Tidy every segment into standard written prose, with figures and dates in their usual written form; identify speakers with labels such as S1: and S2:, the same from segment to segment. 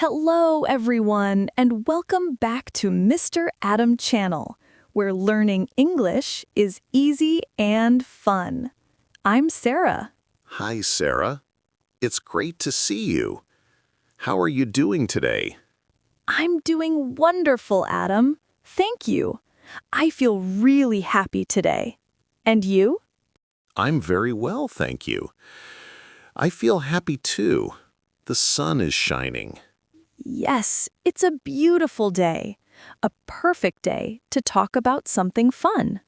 S1: Hello, everyone, and welcome back to Mr. Adam Channel, where learning English is easy and fun. I'm Sarah.
S2: Hi, Sarah. It's great to see you. How are you doing today?
S1: I'm doing wonderful, Adam. Thank you. I feel really happy today. And you?
S2: I'm very well, thank you. I feel happy too. The sun is shining.
S1: Yes, it's a beautiful day. A perfect day to talk about something fun.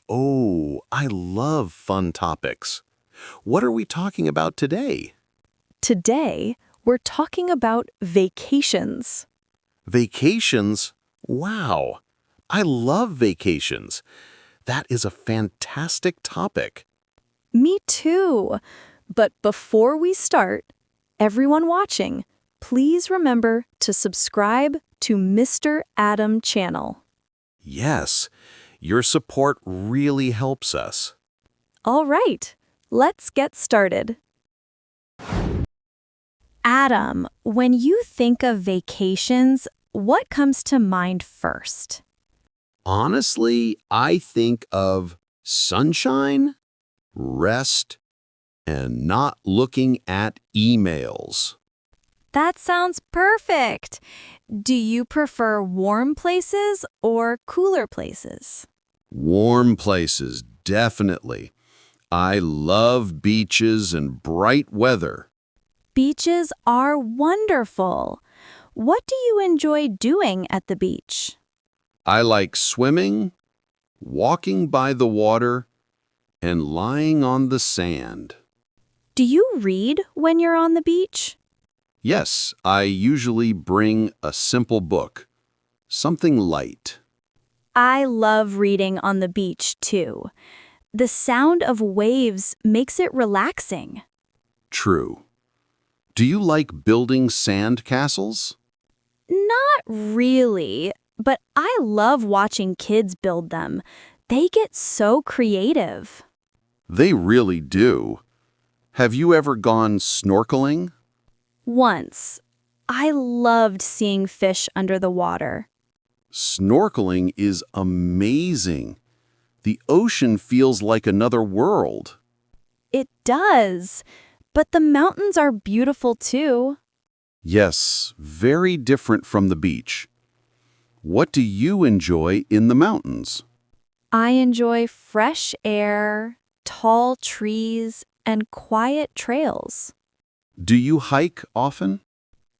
S2: Oh, I love fun topics. What are we talking about today?
S1: Today, we're talking about vacations.
S2: Vacations? Wow! I love vacations. That is a fantastic topic.
S1: Me too. But before we start, everyone watching, please remember to subscribe to Mr. Adam Channel.
S2: Yes, your support really helps us.
S1: All right, let's get started. Adam, when you think of vacations, what comes to mind first?
S2: Honestly, I think of sunshine, rest, and not looking at emails.
S1: That sounds perfect. Do you prefer warm places or cooler places?
S2: Warm places, definitely. I love beaches and bright weather.
S1: Beaches are wonderful. What do you enjoy doing at the beach?
S2: I like swimming, walking by the water, and lying on the sand.
S1: Do you read when you're on the beach?
S2: Yes, I usually bring a simple book, something light.
S1: I love reading on the beach too. The sound of waves makes it relaxing.
S2: True. Do you like building sand castles?
S1: Not really, but I love watching kids build them. They get so creative.
S2: They really do. Have you ever gone snorkeling?
S1: Once, I loved seeing fish under the water.
S2: Snorkeling is amazing. The ocean feels like another world.
S1: It does, but the mountains are beautiful too.
S2: Yes, very different from the beach. What do you enjoy in the mountains?
S1: I enjoy fresh air, tall trees, and quiet trails.
S2: Do you hike often?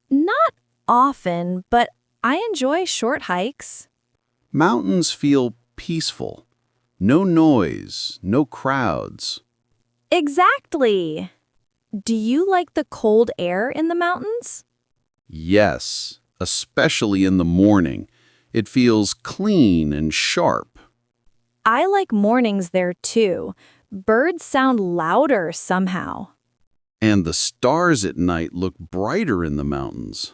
S1: Not often, but I enjoy short hikes.
S2: Mountains feel peaceful. No noise, no crowds.
S1: Exactly. Do you like the cold air in the mountains?
S2: Yes, especially in the morning. It feels clean and sharp.
S1: I like mornings there too. Birds sound louder somehow.
S2: And the stars at night look brighter in the mountains.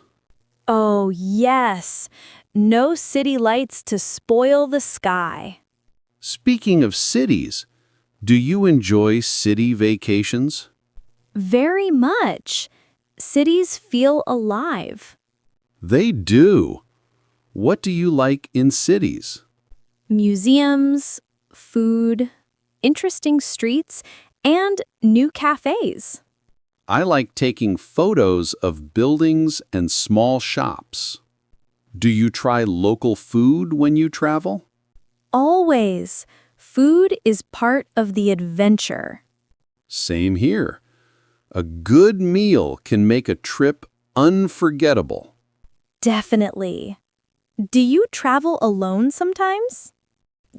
S1: Oh, yes. No city lights to spoil the sky.
S2: Speaking of cities, do you enjoy city vacations?
S1: Very much. Cities feel alive.
S2: They do. What do you like in cities?
S1: Museums, food, interesting streets, and new cafes.
S2: I like taking photos of buildings and small shops. Do you try local food when you travel?
S1: Always. Food is part of the adventure.
S2: Same here. A good meal can make a trip unforgettable.
S1: Definitely. Do you travel alone sometimes?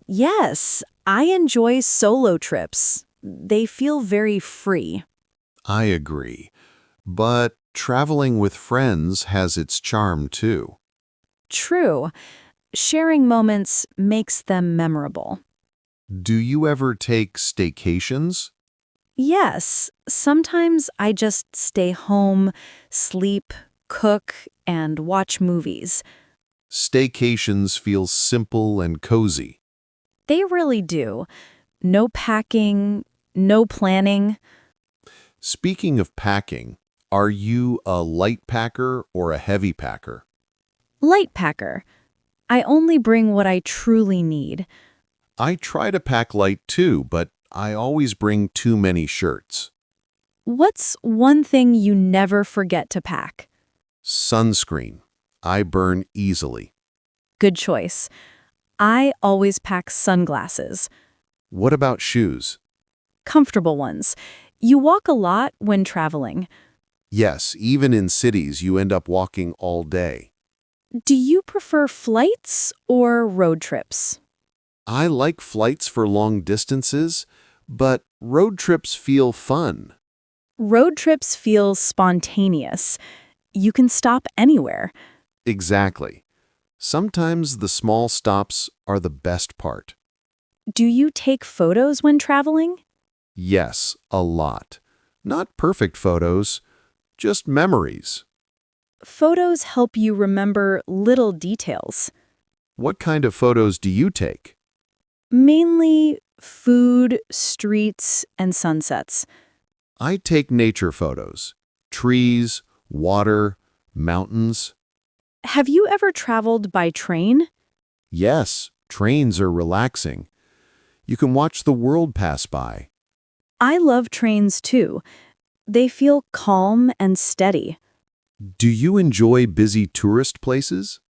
S3: Yes, I enjoy solo trips. They feel very free.
S4: I agree. But traveling with friends has its charm too.
S3: True. Sharing moments makes them memorable.
S4: Do you ever take staycations?
S3: Yes, sometimes I just stay home, sleep, cook, and watch movies.
S4: Staycations feel simple and cozy.
S3: They really do. No packing, no planning.
S4: Speaking of packing, Are you a light packer or a heavy packer?
S3: Light packer. I only bring what I truly need.
S4: I try to pack light too, but I always bring too many shirts.
S3: What's one thing you never forget to pack?
S4: Sunscreen. I burn easily.
S3: Good choice. I always pack sunglasses.
S4: What about shoes?
S3: Comfortable ones. You walk a lot when traveling.
S4: Yes, even in cities, you end up walking all day.
S3: Do you prefer flights or road trips?
S4: I like flights for long distances, but road trips feel fun.
S3: Road trips feel spontaneous. You can stop anywhere.
S4: Exactly. Sometimes the small stops are the best part.
S3: Do you take photos when traveling?
S4: Yes, a lot. Not perfect photos, just memories.
S3: Photos help you remember little details.
S4: What kind of photos do you take?
S3: Mainly food, streets, and sunsets.
S4: I take nature photos. Trees, water, mountains.
S3: Have you ever traveled by train?
S4: Yes, trains are relaxing. You can watch the world pass by.
S3: I love trains too. They feel calm and steady.
S4: Do you enjoy busy tourist places?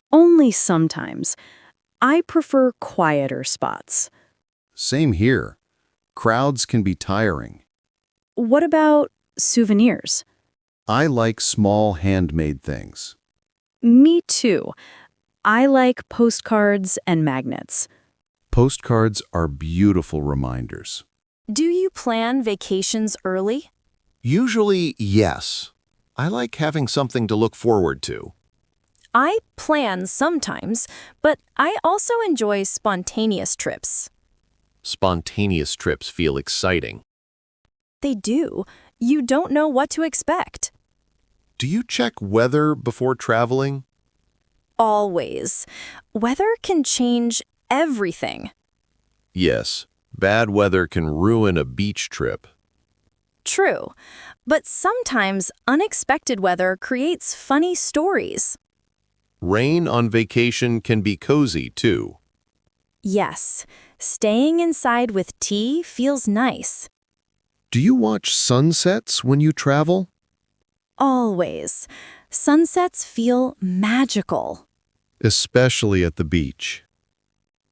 S3: Only sometimes. I prefer quieter spots.
S4: Same here. Crowds can be tiring.
S3: What about souvenirs?
S4: I like small handmade things.
S3: Me too. I like postcards and magnets.
S4: Postcards are beautiful reminders.
S1: Do you plan vacations early?
S5: Usually, yes. I like having something to look forward to.
S1: I plan sometimes, but I also enjoy spontaneous trips.
S5: Spontaneous trips feel exciting.
S1: They do. You don't know what to expect.
S5: Do you check weather before traveling?
S1: Always. Weather can change everything.
S5: Yes. Bad weather can ruin a beach trip.
S1: True. But sometimes unexpected weather creates funny stories.
S5: Rain on vacation can be cozy, too.
S1: Yes, staying inside with tea feels nice.
S4: Do you watch sunsets when you travel?
S1: Always. Sunsets feel magical.
S4: Especially at the beach.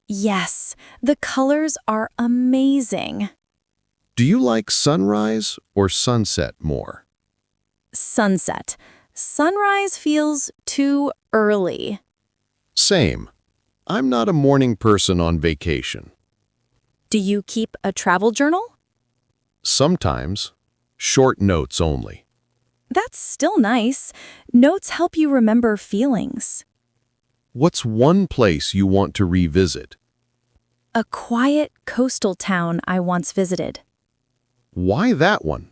S1: Yes, the colors are amazing.
S4: Do you like sunrise or sunset more?
S1: Sunset. Sunrise feels too early.
S4: Same. I'm not a morning person on vacation.
S1: Do you keep a travel journal?
S4: Sometimes. Short notes only.
S1: That's still nice. Notes help you remember feelings.
S4: What's one place you want to revisit?
S1: A quiet coastal town I once visited.
S4: Why that one?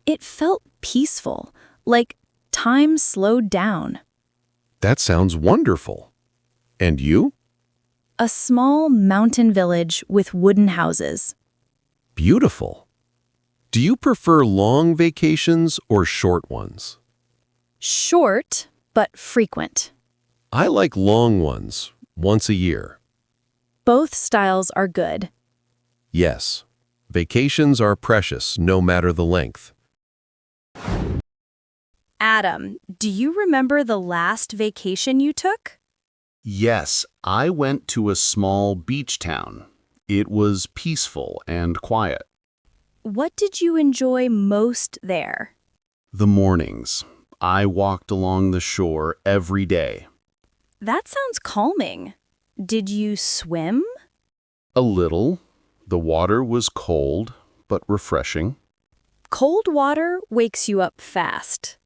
S1: It felt peaceful, like time slowed down.
S4: That sounds wonderful. And you?
S1: A small mountain village with wooden houses.
S4: Beautiful. Do you prefer long vacations or short ones?
S1: Short, but frequent.
S4: I like long ones, once a year.
S1: Both styles are good.
S4: Yes, vacations are precious no matter the length.
S1: Adam, do you remember the last vacation you took?
S2: Yes, I went to a small beach town. It was peaceful and quiet.
S1: What did you enjoy most there?
S2: The mornings. I walked along the shore every day.
S1: That sounds calming. Did you swim?
S2: A little. The water was cold, but refreshing.
S1: Cold water wakes you up fast.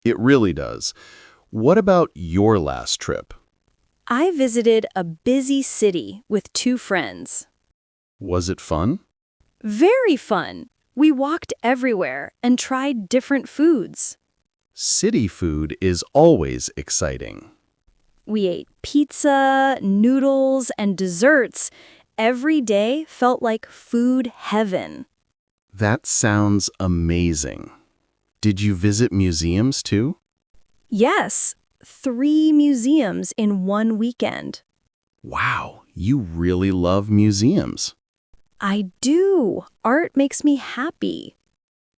S2: It really does. What about your last trip?
S1: I visited a busy city with 2 friends.
S2: Was it fun?
S1: Very fun. We walked everywhere and tried different foods.
S2: City food is always exciting.
S1: We ate pizza, noodles, and desserts. Every day felt like food heaven.
S2: That sounds amazing.
S6: Did you visit museums too?
S1: Yes, 3 museums in one weekend.
S6: Wow, you really love museums.
S1: I do. Art makes me happy.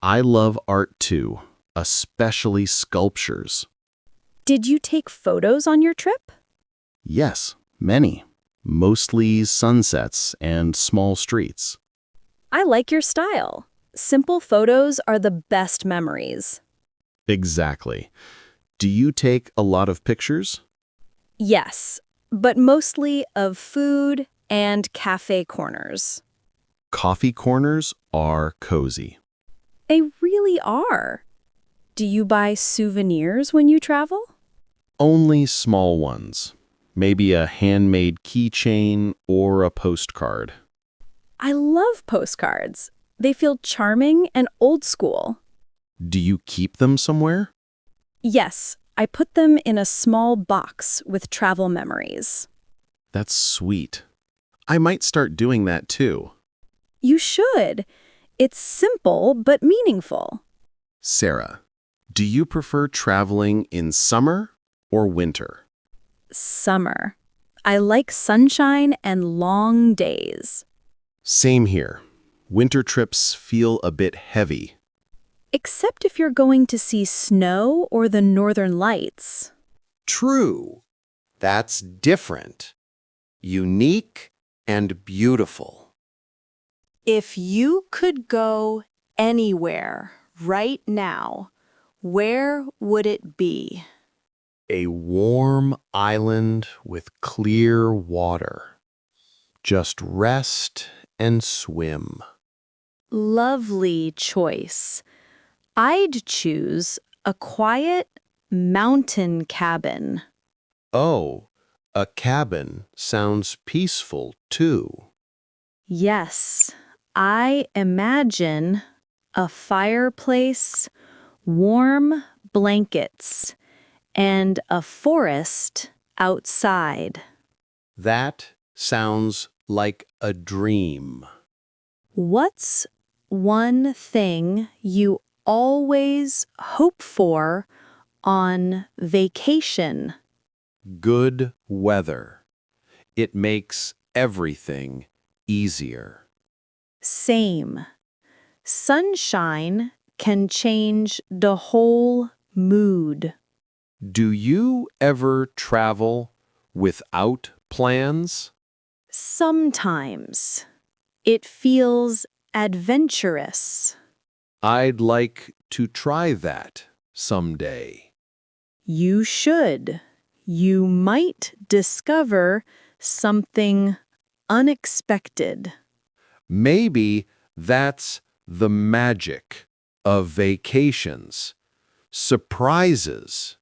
S6: I love art too, especially sculptures.
S1: Did you take photos on your trip?
S6: Yes, many. Mostly sunsets and small streets.
S1: I like your style. Simple photos are the best memories.
S6: Exactly. Do you take a lot of pictures?
S1: Yes, but mostly of food and cafe corners.
S6: Coffee corners are cozy.
S1: They really are. Do you buy souvenirs when you travel?
S6: Only small ones. Maybe a handmade keychain or a postcard.
S1: I love postcards. They feel charming and old school.
S6: Do you keep them somewhere?
S1: Yes, I put them in a small box with travel memories.
S6: That's sweet. I might start doing that too.
S1: You should. It's simple but meaningful.
S6: Sarah, do you prefer traveling in summer or winter?
S1: Summer. I like sunshine and long days.
S6: Same here. Winter trips feel a bit heavy.
S1: Except if you're going to see snow or the northern lights.
S5: True. That's different. Unique and beautiful.
S3: If you could go anywhere right now, where would it be?
S5: A warm island with clear water. Just rest and swim.
S1: Lovely choice. I'd choose a quiet mountain cabin.
S5: Oh, a cabin sounds peaceful too.
S1: Yes, I imagine a fireplace, warm blankets, and a forest outside.
S5: That sounds like a dream.
S1: What's one thing you always hope for on vacation?
S5: Good weather. It makes everything easier.
S1: Same. Sunshine can change the whole mood.
S5: Do you ever travel without plans?
S1: Sometimes it feels adventurous.
S5: I'd like to try that someday.
S1: You should. You might discover something unexpected.
S5: Maybe that's the magic of vacations. Surprises.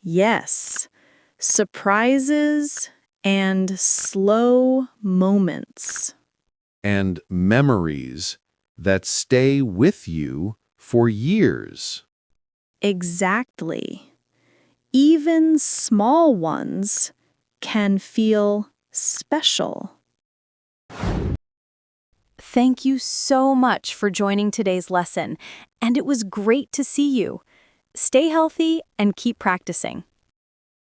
S1: Yes, surprises and slow moments.
S5: And memories that stay with you for years.
S1: Exactly. Even small ones can feel special. Thank you so much for joining today's lesson, and it was great to see you. Stay healthy and keep practicing.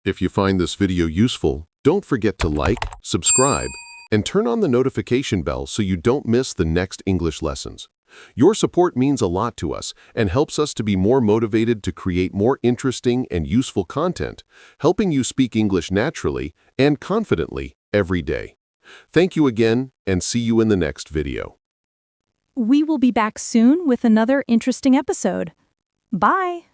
S4: If you find this video useful, don't forget to like, subscribe, and turn on the notification bell so you don't miss the next English lessons. Your support means a lot to us and helps us to be more motivated to create more interesting and useful content, helping you speak English naturally and confidently every day. Thank you again, and see you in the next video.
S1: We will be back soon with another interesting episode. Bye!